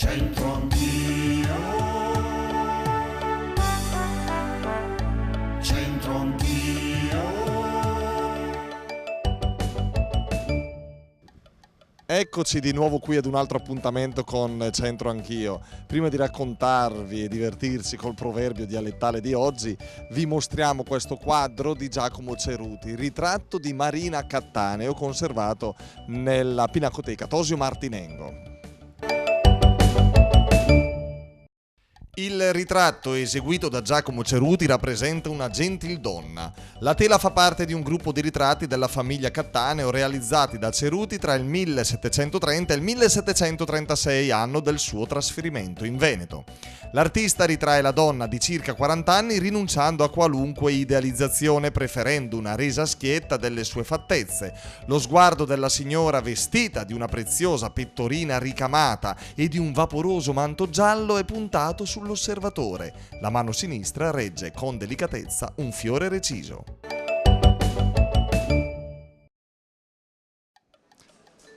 C'entro anch'io, c'entro anch'io. Eccoci di nuovo qui ad un altro appuntamento con C'entro Anch'io. Prima di raccontarvi e divertirsi col proverbio dialettale di oggi, vi mostriamo questo quadro di Giacomo Ceruti, ritratto di Marina Cattaneo, conservato nella Pinacoteca Tosio Martinengo. Il ritratto eseguito da Giacomo Ceruti rappresenta una gentildonna. La tela fa parte di un gruppo di ritratti della famiglia Cattaneo realizzati da Ceruti tra il 1730 e il 1736, anno del suo trasferimento in Veneto. L'artista ritrae la donna di circa 40 anni rinunciando a qualunque idealizzazione, preferendo una resa schietta delle sue fattezze. Lo sguardo della signora, vestita di una preziosa pettorina ricamata e di un vaporoso manto giallo, è puntato sull'osservatore. La mano sinistra regge con delicatezza un fiore reciso.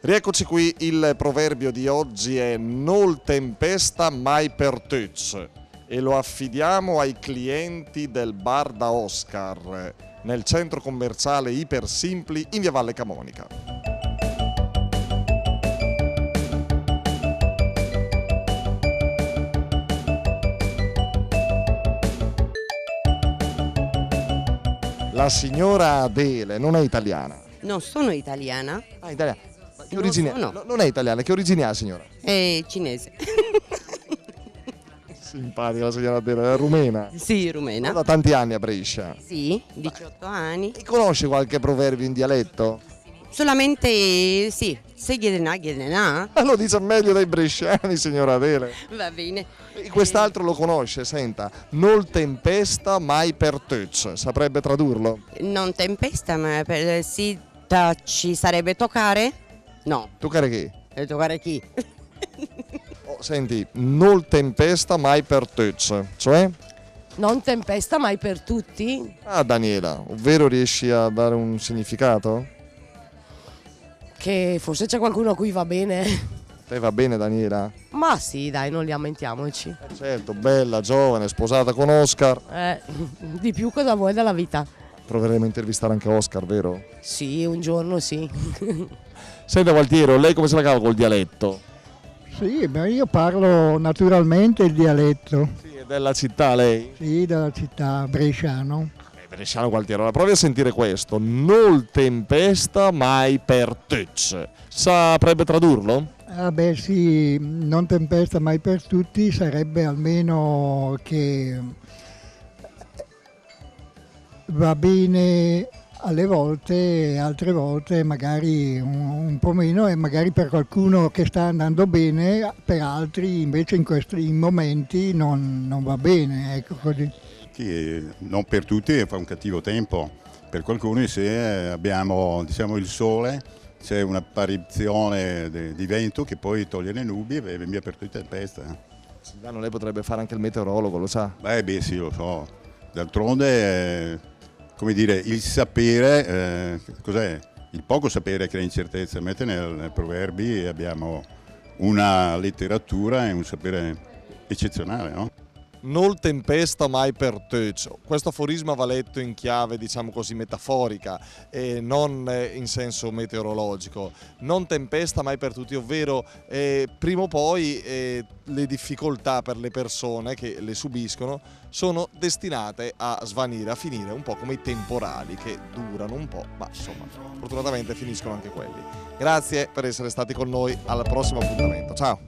Rieccoci qui, il proverbio di oggi è "Nol tempesta mai per tec" e lo affidiamo ai clienti del bar da Oscar nel centro commerciale Iper Simpli in via Valle Camonica. La signora Adele non è italiana? Non sono italiana, Ah, italiana. Che Non origine... sono. no, non è italiana, che origine ha, signora? è cinese. Simpatica la signora Adele, è rumena. Sì, rumena. Da tanti anni a Brescia. Sì, 18 anni. E conosce qualche proverbio in dialetto? Solamente sì, se chiede Lo dice meglio dai bresciani, signora Adele. va bene. E quest'altro lo conosce, senta. Nol tempesta mai per tec. Saprebbe tradurlo? Non tempesta, ma sì, ci sarebbe toccare? No, Toccare che? toccare chi? Oh, senti, nol tempesta mai per tec. Cioè? Non tempesta mai per tutti? Ah, Daniela, ovvero riesci a dare un significato? Che forse c'è qualcuno a cui va bene. Te va bene, Daniela? Ma sì, dai, non lamentiamoci. Certo, bella, giovane, sposata con Oscar. Di più cosa vuoi dalla vita? Proveremo a intervistare anche Oscar, vero? Sì, un giorno sì. Senta Gualtiero, lei come se la cava col dialetto? Sì, beh, io parlo naturalmente il dialetto, Sì, è della città lei? sì, della città bresciano. Bresciano Gualtiero, provi a sentire questo. Nol tempesta mai per tec. Saprebbe tradurlo? Ah beh sì, non tempesta mai per tutti sarebbe almeno che va bene alle volte, altre volte magari un po' meno e magari per qualcuno che sta andando bene, per altri invece in questi momenti non va bene, ecco così. Che non per tutti fa un cattivo tempo, per qualcuno se abbiamo diciamo, il sole c'è un'apparizione di vento che poi toglie le nubi e via per tutta la tempesta. Silvano, lei potrebbe fare anche il meteorologo, lo sa? Beh sì, lo so, d'altronde come dire, il sapere, cos'è? Il poco sapere crea incertezza, mentre nei proverbi abbiamo una letteratura e un sapere eccezionale, no? Nol tempesta mai per tec. Questo aforisma va letto in chiave, diciamo così, metaforica e non in senso meteorologico. Non tempesta mai per tutti, ovvero prima o poi le difficoltà per le persone che le subiscono sono destinate a svanire, a finire un po' come i temporali che durano un po', ma insomma, fortunatamente finiscono anche quelli. Grazie per essere stati con noi, al prossimo appuntamento. Ciao!